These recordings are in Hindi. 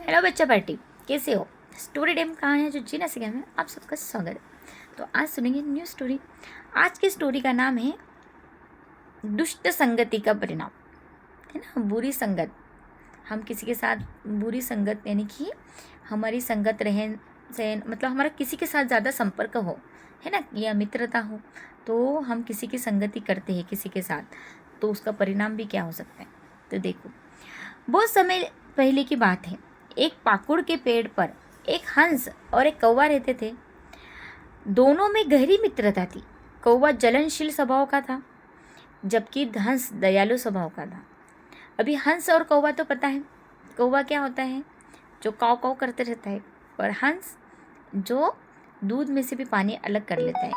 हेलो बच्चा पार्टी, कैसे हो। स्टोरी टाइम कहानियाँ जो जीना सीखे में आप सबका स्वागत है। तो आज सुनेंगे न्यू स्टोरी। आज की स्टोरी का नाम है दुष्ट संगति का परिणाम। है ना, बुरी संगत। हम किसी के साथ बुरी संगत यानी कि हमारी संगत रहन सहन मतलब हमारा किसी के साथ ज़्यादा संपर्क हो, है ना, या मित्रता हो, तो हम किसी की संगति करते हैं किसी के साथ, तो उसका परिणाम भी क्या हो सकता है। तो देखो, बहुत समय पहले की बात है। एक पाकुड़ के पेड़ पर एक हंस और एक कौवा रहते थे। दोनों में गहरी मित्रता थी। कौवा जलनशील स्वभाव का था, जबकि हंस दयालु स्वभाव का था। अभी हंस और कौवा तो पता है, कौवा क्या होता है, जो काव काव करते रहता है, और हंस जो दूध में से भी पानी अलग कर लेता है,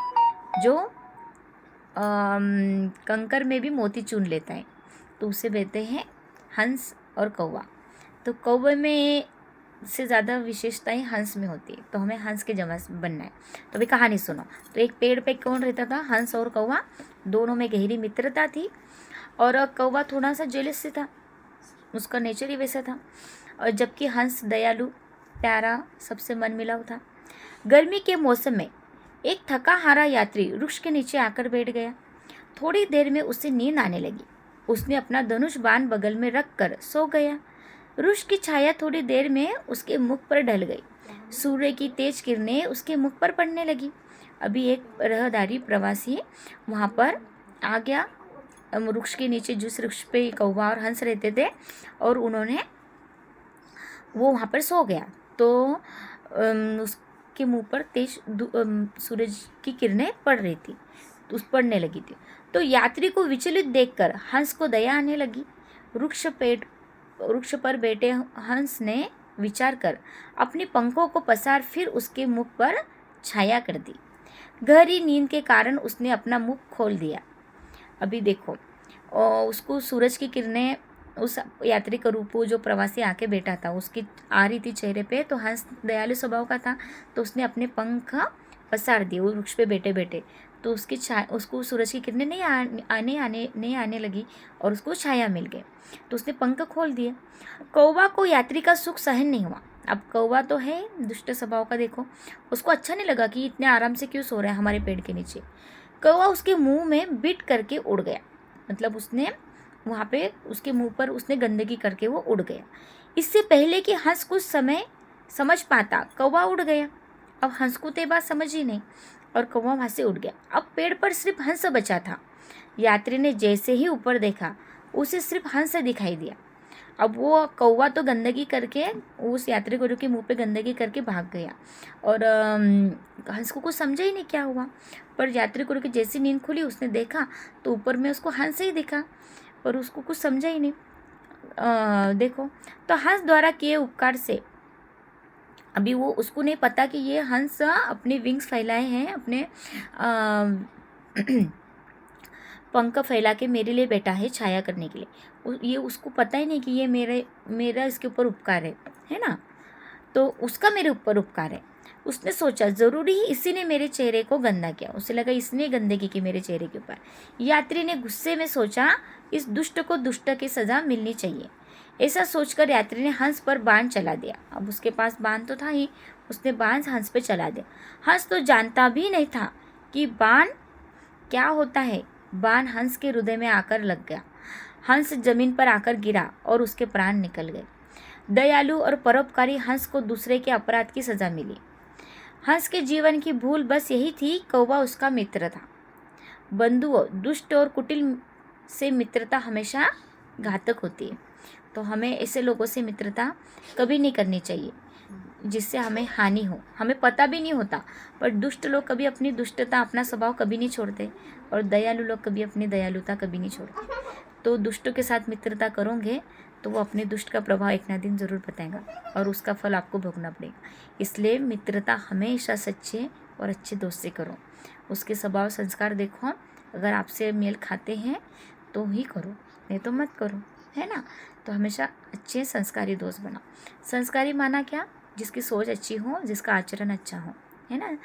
जो कंकर में भी मोती चुन लेता है, तो उसे कहते हैं हंस और कौवा। तो कौवे में से ज़्यादा विशेषताएं हंस में होती है, तो हमें हंस के जमा बनना है। तो अभी कहानी सुनो। तो एक पेड़ पे कौन रहता था, हंस और कौवा। दोनों में गहरी मित्रता थी, और कौवा थोड़ा सा जेलस से था, उसका नेचर ही वैसा था, और जबकि हंस दयालु, प्यारा, सबसे मन मिलाव था। गर्मी के मौसम में एक थका हारा यात्री वृक्ष के नीचे आकर बैठ गया। थोड़ी देर में उसे नींद आने लगी। उसने अपना धनुष बाण बगल में रख कर सो गया। वृक्ष की छाया थोड़ी देर में उसके मुख पर ढल गई। सूर्य की तेज किरणें उसके मुख पर पड़ने लगी। अभी एक रहदारी प्रवासी वहाँ पर आ गया। वृक्ष के नीचे जिस वृक्ष पे कौवा और हंस रहते थे, और वो वहाँ पर सो गया, तो उसके मुंह पर तेज सूरज की किरणें पड़ रही थी, तो उस पड़ने लगी थी। तो यात्री को विचलित देखकर हंस को दया आने लगी। वृक्ष पर बैठे हंस ने विचार कर अपने पंखों को पसार फिर उसके मुख पर छाया कर दी। गहरी नींद के कारण उसने अपना मुख खोल दिया। अभी देखो, उसको सूरज की किरणें उस यात्री का रूप, जो प्रवासी आके बैठा था, उसकी आ रही थी चेहरे पे, तो हंस दयालु स्वभाव का था, तो उसने अपने पंख पसार दिए वो वृक्ष पे बैठे बैठे, तो उसको सूरज की किरणें नहीं आने लगी, और उसको छाया मिल गई, तो उसने पंख खोल दिए। कौवा को यात्री का सुख सहन नहीं हुआ। अब कौवा तो है दुष्ट स्वभाव का, देखो, उसको अच्छा नहीं लगा कि इतने आराम से क्यों सो रहा है हमारे पेड़ के नीचे। कौवा उसके मुंह में बिट करके उड़ गया, मतलब उसने वहाँ पे उसके मुंह पर उसने गंदगी करके वो उड़ गया। इससे पहले कि हंस कुछ समय समझ पाता, कौवा उड़ गया। अब हंस को तो ये बात समझ ही नहीं, और कौवा वहाँ से उड़ गया। अब पेड़ पर सिर्फ हंस बचा था। यात्री ने जैसे ही ऊपर देखा, उसे सिर्फ हंस दिखाई दिया। अब वो कौवा तो गंदगी करके उस यात्री गुरु के मुंह पे गंदगी करके भाग गया, और हंस को कुछ समझा ही नहीं क्या हुआ। पर यात्री गुरु की जैसी नींद खुली, उसने देखा तो ऊपर में उसको हंस ही दिखा, पर उसको कुछ समझा ही नहीं। देखो, तो हंस द्वारा किए उपकार से अभी वो उसको नहीं पता कि ये हंस अपने विंग्स फैलाए हैं, अपने पंख फैला के मेरे लिए बैठा है छाया करने के लिए। ये उसको पता ही नहीं कि ये मेरा इसके ऊपर उपकार है ना, तो उसका मेरे ऊपर उपकार है। उसने सोचा ज़रूरी ही इसी ने मेरे चेहरे को गंदा किया, उसे लगा इसने गंदगी की मेरे चेहरे के ऊपर। यात्री ने गुस्से में सोचा इस दुष्ट को दुष्ट की सज़ा मिलनी चाहिए। ऐसा सोचकर यात्री ने हंस पर बाण चला दिया। अब उसके पास बाण तो था ही, उसने बाण हंस पे चला दिया। हंस तो जानता भी नहीं था कि बाण क्या होता है। बाण हंस के हृदय में आकर लग गया। हंस जमीन पर आकर गिरा और उसके प्राण निकल गए। दयालु और परोपकारी हंस को दूसरे के अपराध की सजा मिली। हंस के जीवन की भूल बस यही थी, कौवा उसका मित्र था। बंधुओं, दुष्ट और कुटिल से मित्रता हमेशा घातक होती है, तो हमें ऐसे लोगों से मित्रता कभी नहीं करनी चाहिए जिससे हमें हानि हो। हमें पता भी नहीं होता, पर दुष्ट लोग कभी अपनी दुष्टता, अपना स्वभाव कभी नहीं छोड़ते, और दयालु लोग कभी अपनी दयालुता कभी नहीं छोड़ते। तो दुष्टों के साथ मित्रता करोगे तो वो अपने दुष्ट का प्रभाव एक ना दिन ज़रूर बताएगा, और उसका फल आपको भोगना पड़ेगा। इसलिए मित्रता हमेशा सच्चे और अच्छे दोस्त से करो। उसके स्वभाव संस्कार देखो, अगर आपसे मेल खाते हैं तो ही करो, नहीं तो मत करो, है ना। तो हमेशा अच्छे संस्कारी दोस्त बनाओ। संस्कारी माना क्या, जिसकी सोच अच्छी हो, जिसका आचरण अच्छा हो, है ना,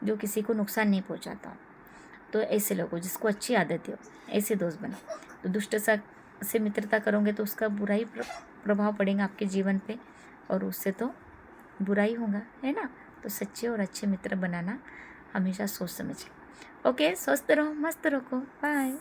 जो किसी को नुकसान नहीं पहुंचाता हो, तो ऐसे लोगों, जिसको अच्छी आदत हो, ऐसे दोस्त बनाओ। तो दुष्ट से मित्रता करोगे तो उसका बुरा ही प्रभाव पड़ेगा आपके जीवन पे, और उससे तो बुरा ही होगा, है ना। तो सच्चे और अच्छे मित्र बनाना हमेशा सोच समझ के। ओके, स्वस्थ रहो, मस्त रखो, बाय।